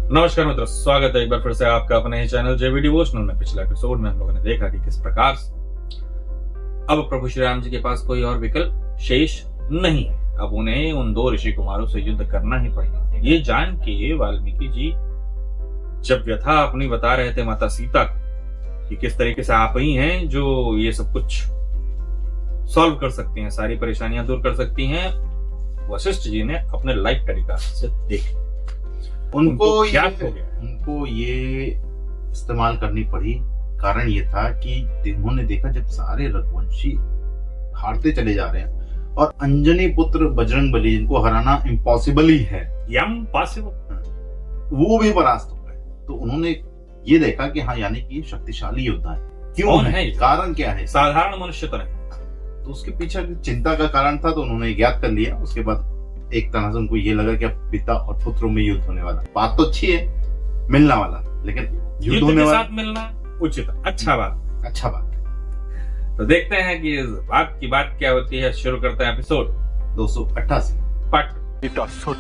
नमस्कार मित्रों, स्वागत है एक बार फिर से आपका अपने ही चैनल जेवी डिवोशनल में। पिछले एपिसोड में हम लोगों ने देखा कि किस प्रकार से अब प्रभु श्री राम जी के पास कोई और विकल्प शेष नहीं है। अब उन्हें उन दो ऋषि कुमारों से युद्ध करना ही पड़ेगा। ये जान के वाल्मीकि जी जब व्यथा अपनी बता रहे थे माता सीता को कि किस तरीके से आप ही हैं जो ये सब कुछ सॉल्व कर सकती हैं, सारी परेशानियां दूर कर सकती हैं, वशिष्ठ जी ने अपने लाइफ तरीका से देख उनको ये इस्तेमाल करनी पड़ी। कारण ये था कि उन्होंने देखा जब सारे रघुवंशी हारते चले जा रहे हैं और अंजनी पुत्र बजरंगबली जिनको हराना इम्पॉसिबल ही है, वो भी परास्त हो गए। तो उन्होंने ये देखा कि हाँ, यानी कि शक्तिशाली योद्धा है। क्यों है? कारण क्या है? साधारण मनुष्य तो नहीं। तो उसके पीछे चिंता का कारण था, तो उन्होंने ज्ञात कर लिया। उसके बाद एक तरह से उनको ये लगा कि अब पिता और पुत्रों में युद्ध होने वाला। बात तो अच्छी है, मिलना वाला, लेकिन युद्ध होने के साथ मिलना उचित, अच्छा बात है। तो देखते हैं कि इस बात की बात क्या होती है। शुरू करते हैं एपिसोड 288 पार्ट। पिता सुन,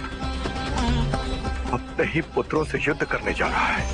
अपने ही पुत्रों से युद्ध करने जा रहा है।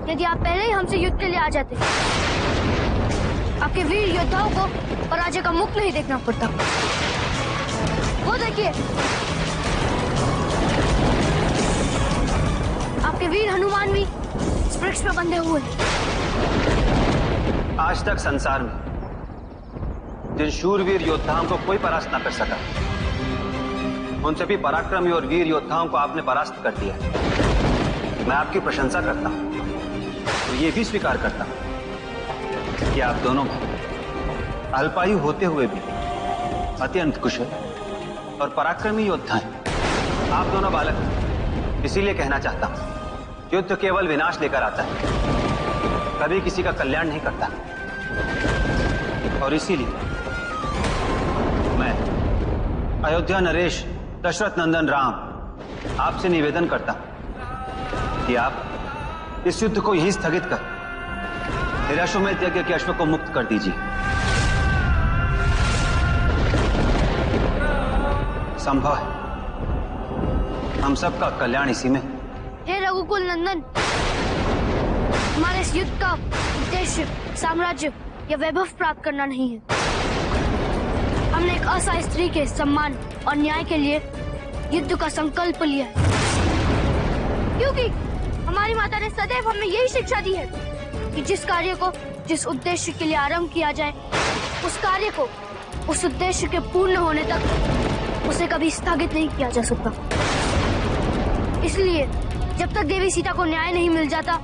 यदि आप पहले ही हमसे युद्ध के लिए आ जाते, आपके वीर योद्धाओं को पराजय का मुख नहीं देखना पड़ता। वो देखिए, आपके वीर हनुमान भी इस वृक्ष पर बंधे हुए हैं। आज तक संसार में जिन शूरवीर योद्धाओं को कोई परास्त न कर सका, उन सभी पराक्रमी और वीर योद्धाओं को आपने परास्त कर दिया। मैं आपकी प्रशंसा करता हूं, तो ये भी स्वीकार करता हूं कि आप दोनों अल्पायु होते हुए भी अत्यंत कुशल और पराक्रमी योद्धा हैं। आप दोनों बालक, इसीलिए कहना चाहता हूं, युद्ध केवल विनाश लेकर आता है, कभी किसी का कल्याण नहीं करता। और इसीलिए मैं अयोध्या नरेश दशरथ नंदन राम आपसे निवेदन करता हूं कि आप इस युद्ध को यहीं स्थगित कर निराश्वमेध यज्ञ के अश्व को मुक्त कर दीजिए। संभव है हम सबका कल्याण इसी में। हे रघुकुल नंदन, हमारे इस युद्ध का उद्देश्य साम्राज्य या वैभव प्राप्त करना नहीं है। हमने एक असहाय स्त्री के सम्मान और न्याय के लिए युद्ध का संकल्प लिया है, क्योंकि हमारी माता ने सदैव हमें यही शिक्षा दी है कि जिस कार्य को जिस उद्देश्य के लिए आरंभ किया जाए, उस कार्य को उस उद्देश्य के पूर्ण होने तक उसे कभी स्थगित नहीं किया जा सकता। इसलिए जब तक देवी सीता को न्याय नहीं मिल जाता,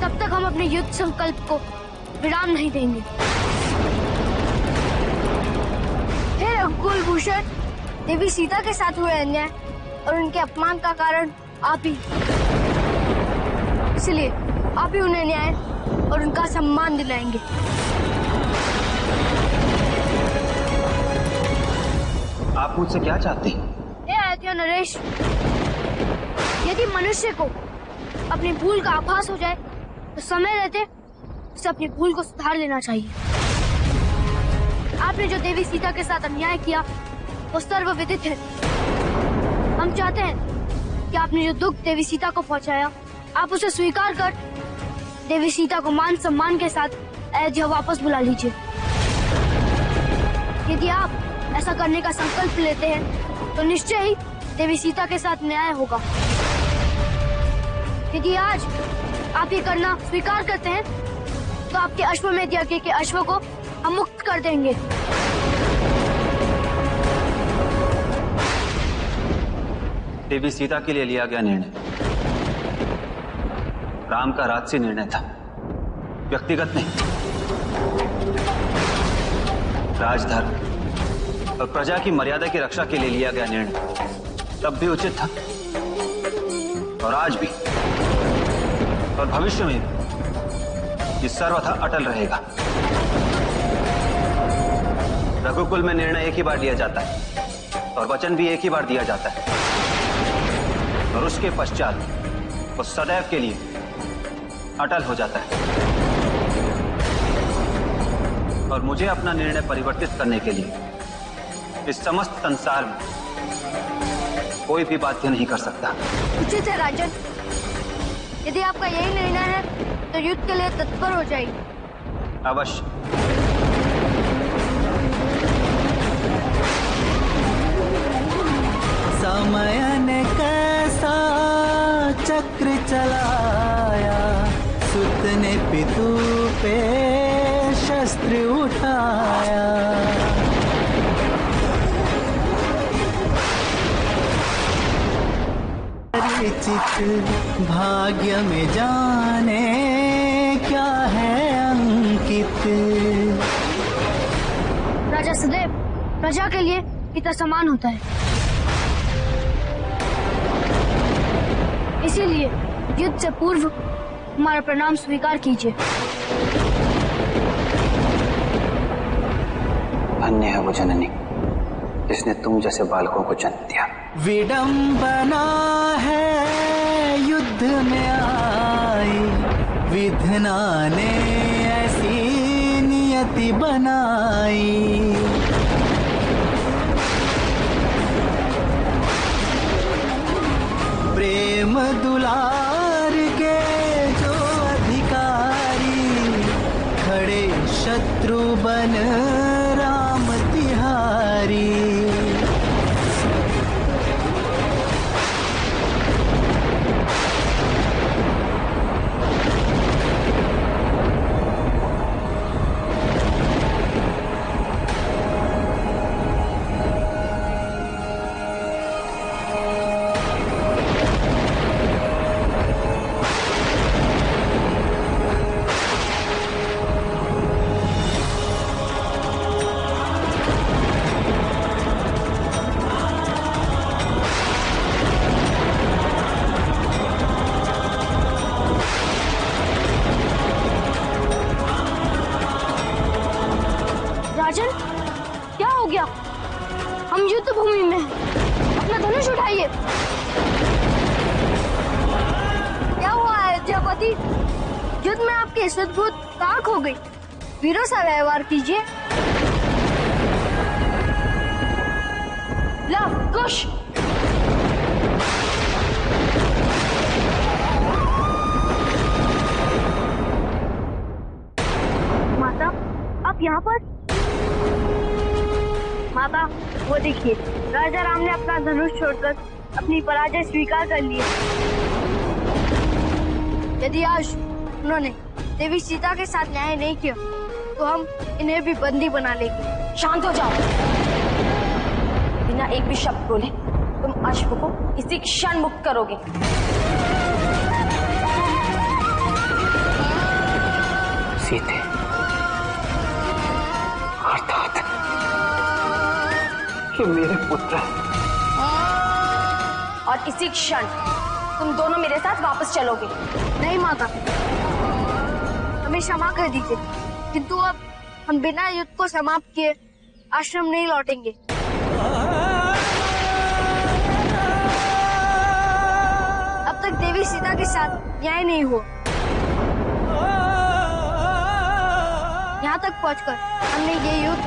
तब तक हम अपने युद्ध संकल्प को विराम नहीं देंगे। हे रघुकुल भूषण, देवी सीता के साथ हुए अन्याय और उनके अपमान का कारण आप ही, इसलिए आप ही उन्हें न्याय और उनका सम्मान दिलाएंगे। आप मुझसे क्या चाहते हैं? हे अयोध्या नरेश, यदि मनुष्य को अपनी भूल का आभास हो जाए तो समय रहते उसे अपनी भूल को सुधार लेना चाहिए। आपने जो देवी सीता के साथ अन्याय किया वो सर्वविदित है। हम चाहते हैं कि आपने जो दुख देवी सीता को पहुंचाया, आप उसे स्वीकार कर देवी सीता को मान सम्मान के साथ अयोध्या वापस बुला लीजिए। यदि आप ऐसा करने का संकल्प लेते हैं तो निश्चय ही देवी सीता के साथ न्याय होगा। यदि आज आप ये करना स्वीकार करते हैं तो आपके अश्वमेध यज्ञ के अश्व को हम मुक्त कर देंगे। देवी सीता के लिए लिया गया निर्णय राम का राजसी निर्णय था, व्यक्तिगत नहीं। राजधर्म और प्रजा की मर्यादा की रक्षा के लिए लिया गया निर्णय तब भी उचित था और आज भी और भविष्य में भी सर्वथा अटल रहेगा। रघुकुल में निर्णय एक ही बार लिया जाता है और वचन भी एक ही बार दिया जाता है और उसके पश्चात वो सदैव के लिए अटल हो जाता है। और मुझे अपना निर्णय परिवर्तित करने के लिए इस समस्त संसार में कोई भी बाध्य नहीं कर सकता। उचित है राजन, यदि आपका यही निर्णय है तो युद्ध के लिए तत्पर हो जाइए। अवश्य। समय ने कैसा चक्र चलाया, सुत ने पितु पे शस्त्र उठाया। परिचित भाग्य में जाने क्या है अंकित। राजा सदैव प्रजा के लिए पिता समान होता है, इसीलिए युद्ध से पूर्व हमारा प्रणाम स्वीकार कीजिए। धन्य है वो जननी जिसने तुम जैसे बालकों को जन्म दिया। विडंबना है युद्ध में आई, विधना ने ऐसी नियति बनाई। प्रेम दुलार के जो अधिकारी, खड़े शत्रु बन राम तिहारी। राजन, क्या हो गया? हम युद्ध भूमि में हैं। अपना धनुष उठाइए। क्या हुआ अयोध्यापति? युद्ध में आपकी सद्बुद्धि कहाँ खो गई? वीरों सा व्यवहार कीजिए। लव कुश। माता, आप यहाँ पर? माता, वो देखिए, राजा राम ने अपना धनुष छोड़कर अपनी पराजय स्वीकार कर ली है। यदि आज उन्होंने देवी सीता के साथ न्याय नहीं किया तो हम इन्हें भी बंदी बना लेंगे। शांत हो जाओ। बिना एक भी शब्द बोले तुम अश्व को इसी क्षण मुक्त करोगे। सीते अर्थात ये मेरे पुत्र और इसी क्षण तुम दोनों मेरे साथ वापस चलोगे। नहीं माता, हमें क्षमा कर दीजिए, किंतु अब हम बिना युद्ध को समाप्त किए आश्रम नहीं लौटेंगे। अब तक देवी सीता के साथ न्याय नहीं हुआ। यहाँ तक पहुँचकर हमने ये युद्ध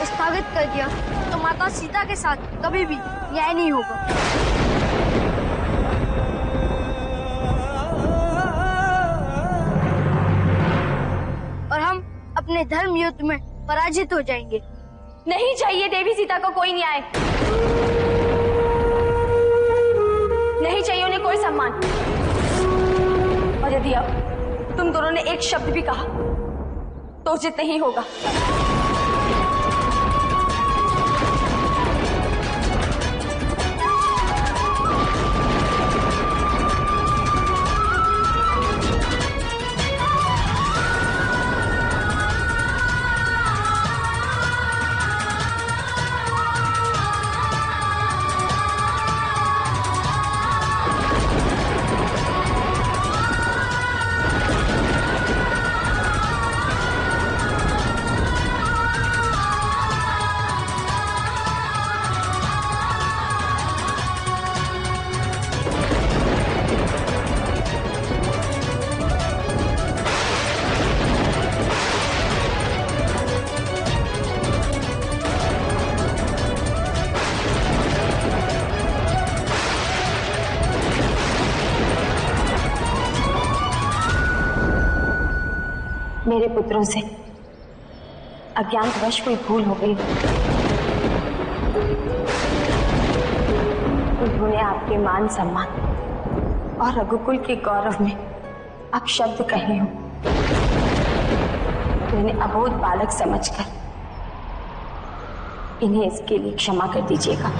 स्थगित कर दिया तो माता सीता के साथ कभी भी न्याय नहीं होगा। और हम अपने धर्म युद्ध में पराजित हो जाएंगे। नहीं चाहिए देवी सीता को कोई न्याय, नहीं चाहिए उन्हें कोई सम्मान। और यदि अब तुम दोनों ने एक शब्द भी कहा तो उचित नहीं होगा। मेरे पुत्रों से अज्ञानवश कोई भूल हो गई। उन्होंने आपके मान सम्मान और रघुकुल के गौरव में आप शब्द कहे हो। मैंने अबोध बालक समझकर इन्हें इसके लिए क्षमा कर दीजिएगा।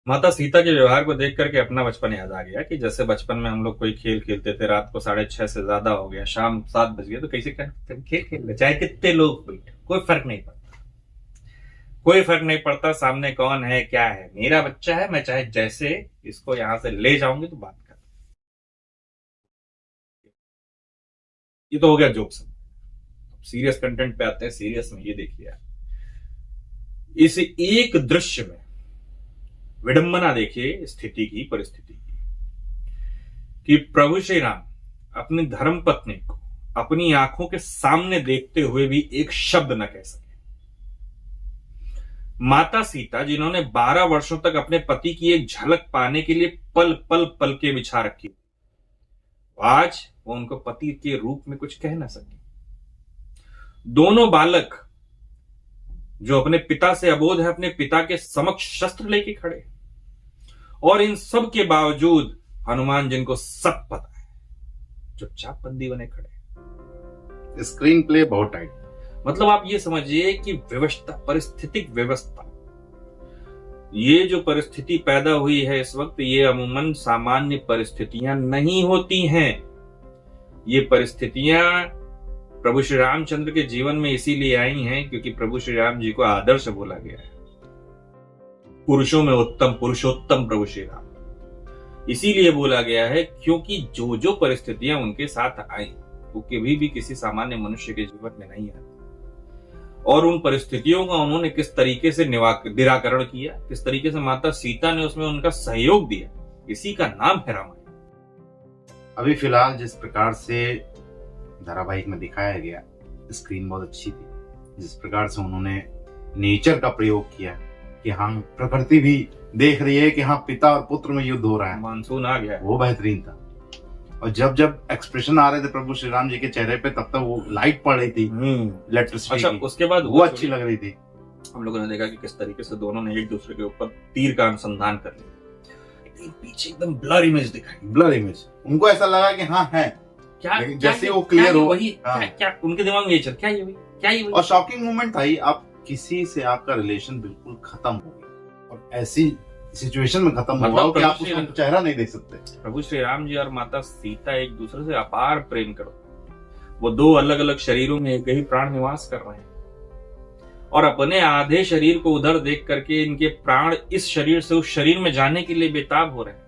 माता सीता के व्यवहार को देख करके अपना बचपन याद आ गया कि जैसे बचपन में हम लोग कोई खेल खेलते थे, रात को 6:30 से ज्यादा हो गया, शाम 7 बज गया, तो कैसे कहते खेल खेल ले, चाहे कितने लोग बैठे, कोई फर्क नहीं पड़ता, कोई फर्क नहीं पड़ता सामने कौन है क्या है, मेरा बच्चा है, मैं चाहे जैसे इसको यहां से ले जाऊंगी तो बात कर। ये तो हो गया जोक सब। सीरियस कंटेंट पे आते हैं। सीरियस में ये देखिए, इस एक दृश्य में विडंबना देखिए स्थिति की, परिस्थिति की, कि प्रभु श्री राम अपनी धर्म पत्नी को अपनी आंखों के सामने देखते हुए भी एक शब्द न कह सके। माता सीता जिन्होंने 12 वर्षों तक अपने पति की एक झलक पाने के लिए पल पल पल के बिछा रखी, आज वो उनको पति के रूप में कुछ कह ना सके। दोनों बालक जो अपने पिता से अबोध है, अपने पिता के समक्ष शस्त्र लेके खड़े, और इन सब के बावजूद हनुमान जिनको सब पता है चुपचाप बंदी बने खड़े। स्क्रीन प्ले बहुत टाइट। मतलब आप ये समझिए कि व्यवस्था, परिस्थितिक व्यवस्था, ये जो परिस्थिति पैदा हुई है इस वक्त, ये अमूमन सामान्य परिस्थितियां नहीं होती हैं। ये परिस्थितियां प्रभु श्री रामचंद्र के जीवन में इसीलिए आई हैं क्योंकि प्रभु श्री राम जी को आदर्श बोला गया है, पुरुषों में उत्तम, पुरुषोत्तम प्रभु श्री राम। इसीलिए बोला गया है क्योंकि जो जो परिस्थितियां उनके साथ आई वो कभी भी किसी सामान्य मनुष्य के जीवन में नहीं आई, और उन परिस्थितियों का उन्होंने किस तरीके से निराकरण किया, किस तरीके से माता सीता ने उसमें उनका सहयोग दिया, इसी का नाम है रामायण। अभी फिलहाल जिस प्रकार से धारावाहिक में दिखाया गया, स्क्रीन बहुत अच्छी थी। जिस प्रकार से उन्होंने नेचर का प्रयोग किया कि हाँ प्रकृति भी देख रही है कि हाँ पिता और पुत्र में युद्ध हो रहा है, मानसून आ गया, वो बेहतरीन था। और जब जब एक्सप्रेशन आ रहे थे प्रभु श्री राम जी के चेहरे पे, तब तक वो लाइट पड़ रही थी इलेक्ट्रिसिटी। अच्छा, उसके बाद वो अच्छी लग रही थी। हम लोगों ने देखा कि किस तरीके से दोनों ने एक दूसरे के ऊपर तीर का अनुसंधान कर लिया, लेकिन पीछे एकदम ब्लर इमेज दिखाई, ब्लर इमेज। उनको ऐसा लगा कि हाँ है, क्या जैसे वो क्लियर हो वही, क्या उनके दिमाग में ये चल, क्या ये वही, क्या ये वही। और शॉकिंग मोमेंट था ही, आप किसी से आपका रिलेशन बिल्कुल खत्म हो गया और ऐसी सिचुएशन में खत्म हुआ कि आप उसका चेहरा नहीं देख सकते। प्रभु श्री राम जी और माता सीता एक दूसरे से अपार प्रेम करो, वो दो अलग अलग शरीरों में एक ही प्राण निवास कर रहे हैं, और अपने आधे शरीर को उधर देख करके इनके प्राण इस शरीर से उस शरीर में जाने के लिए बेताब हो रहे हैं।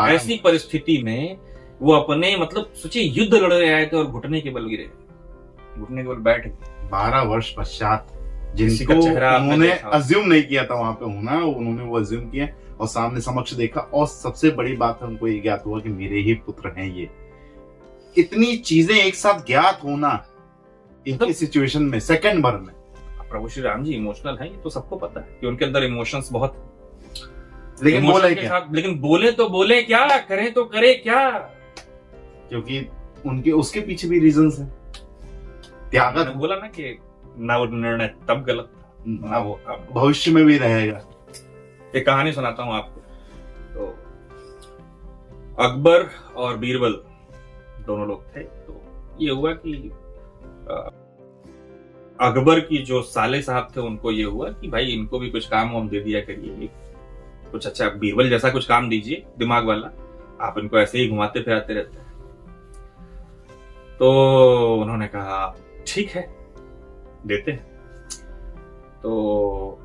ऐसी परिस्थिति में वो अपने मतलब सोचिए युद्ध लड़ रहे आए थे और घुटने के बल गिरे, घुटने के बल बैठ गए। 12 वर्ष पश्चात किसी जिनको का चेहरा आपने उन्होंने देखा। अज्यूम नहीं किया था वहां पे होना, उन्होंने वो अज्यूम किया और सामने समक्ष देखा, और सबसे बड़ी बात है उनको ये ज्ञात हुआ कि मेरे ही पुत्र हैं ये। इतनी चीजें एक साथ ज्ञात होना इनकी सिचुएशन में सेकंड भर में। प्रभु श्री राम जी इमोशनल हैं, ये तो सबको पता है कि उनके अंदर इमोशंस बहुत, लेकिन emotion बोले के क्या? साथ, लेकिन बोले तो बोले क्या, करें तो करे क्या? क्योंकि उनके उसके पीछे भी रीजंस हैं। त्यागत मैंने बोला ना कि ना वो निर्णय तब गलत था, ना वो अब। भविष्य में भी रहेगा। एक कहानी सुनाता हूं आपको। तो अकबर और बीरबल दोनों लोग थे। तो ये हुआ कि अकबर की जो साले साहब थे उनको ये हुआ कि भाई इनको भी कुछ काम वाम दे दिया करिए, कुछ अच्छा बीरबल जैसा कुछ काम दीजिए दिमाग वाला, आप इनको ऐसे ही घुमाते फिराते रहते हैं। तो उन्होंने कहा ठीक है देते हैं। तो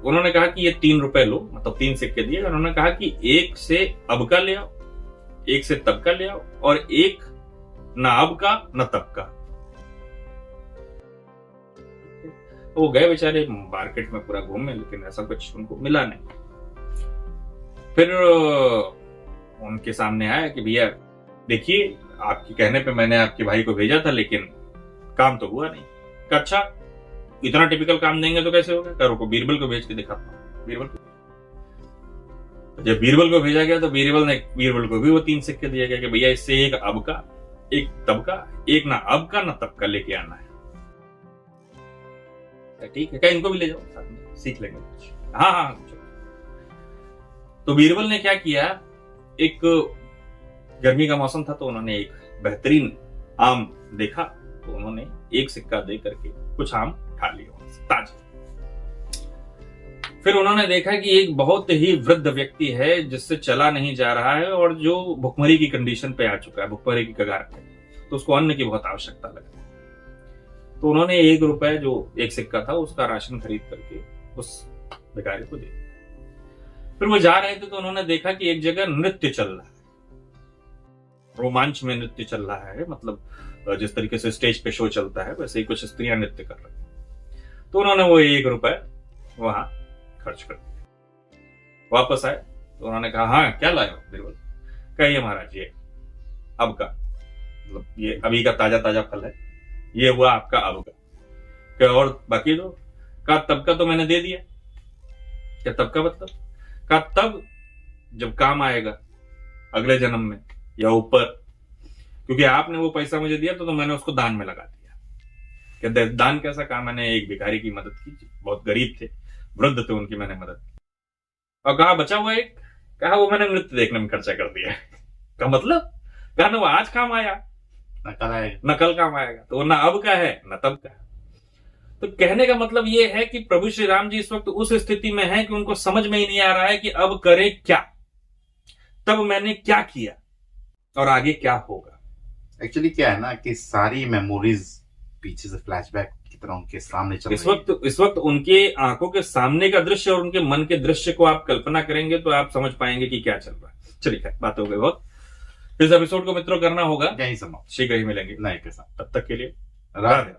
उन्होंने कहा कि ये 3 रुपए लो, मतलब 3 सिक्के दिए। उन्होंने कहा कि एक से अब का ले आओ, एक से तब का ले आओ, और एक ना अब का ना तब का। वो गए बेचारे मार्केट में पूरा घूमे, लेकिन ऐसा कुछ उनको मिला नहीं। फिर उनके सामने आया कि भैया देखिए आपके कहने पे मैंने आपके भाई को भेजा था, लेकिन काम तो हुआ नहीं। अच्छा इतना टिपिकल काम देंगे तो कैसे होगा? करो को बीरबल को भेज के दिखाता हूं। बीरबल को जब बीरबल को भेजा गया तो बीरबल को भी वो 3 सिक्के दिया गया कि भैया इससे एक अब का, एक तब का, एक ना अब का ना तब का लेके आना है। ठीक है, क्या इनको भी ले जाओ साथ में, सीख लेंगे कुछ। हाँ हाँ चलो। तो बीरबल ने क्या किया, एक गर्मी का मौसम था तो उन्होंने एक बेहतरीन आम देखा, तो उन्होंने एक सिक्का दे करके कुछ आम खा लिया वहां से ताजा। फिर उन्होंने देखा कि एक बहुत ही वृद्ध व्यक्ति है जिससे चला नहीं जा रहा है और जो भुखमरी की कंडीशन पे आ चुका है, भुखमरी की कगार पे, तो उसको अन्न की बहुत आवश्यकता लगी। तो उन्होंने 1 रुपए जो एक सिक्का था उसका राशन खरीद करके उस भिखारी को दे दिया। फिर वो जा रहे थे तो उन्होंने देखा कि एक जगह नृत्य चल रहा है, रोमांच में नृत्य चल रहा है, मतलब जिस तरीके से स्टेज पे शो चलता है वैसे ही कुछ स्त्रियां नृत्य कर रही हैं। तो उन्होंने वो 1 रुपए वहां खर्च कर दिया। वापस आए तो उन्होंने कहा हाँ क्या लाए हो बीरबल? कहिए महाराज ये अब का, मतलब ये अभी का ताजा ताजा फल है, ये हुआ आपका अब का। क्या और बाकी दो? का तब का तो मैंने दे दिया। क्या तब का मतलब? का तब जब काम आएगा अगले जन्म में या ऊपर, क्योंकि आपने वो पैसा मुझे दिया तो मैंने उसको दान में लगा दिया। क्या दान कैसा काम? मैंने एक भिखारी की मदद की, बहुत गरीब थे, वृद्ध थे, उनकी मैंने मदद की। और कहा बचा हुआ एक, कहा वो मैंने नृत्य देखने में खर्चा कर दिया। का मतलब? कहा ना वो आज काम आया न कल काम आएगा, तो वो ना अब का है न तब का है। तो कहने का मतलब ये है कि प्रभु श्री राम जी इस वक्त उस स्थिति में हैं कि उनको समझ में ही नहीं आ रहा है कि अब करे क्या, तब मैंने क्या किया और आगे क्या होगा। एक्चुअली क्या है ना कि सारी मेमोरीज पीछे से फ्लैशबैक की तरह उनके सामने चल रही है। इस वक्त उनके आंखों के सामने का दृश्य और उनके मन के दृश्य को आप कल्पना करेंगे तो आप समझ पाएंगे कि क्या चल रहा है। चलिए बात हो गई बहुत। इस एपिसोड को मित्रों करना होगा, यही समाप्त, शीघ्र ही मिलेंगे नए के साथ। तब तक के लिए राधे।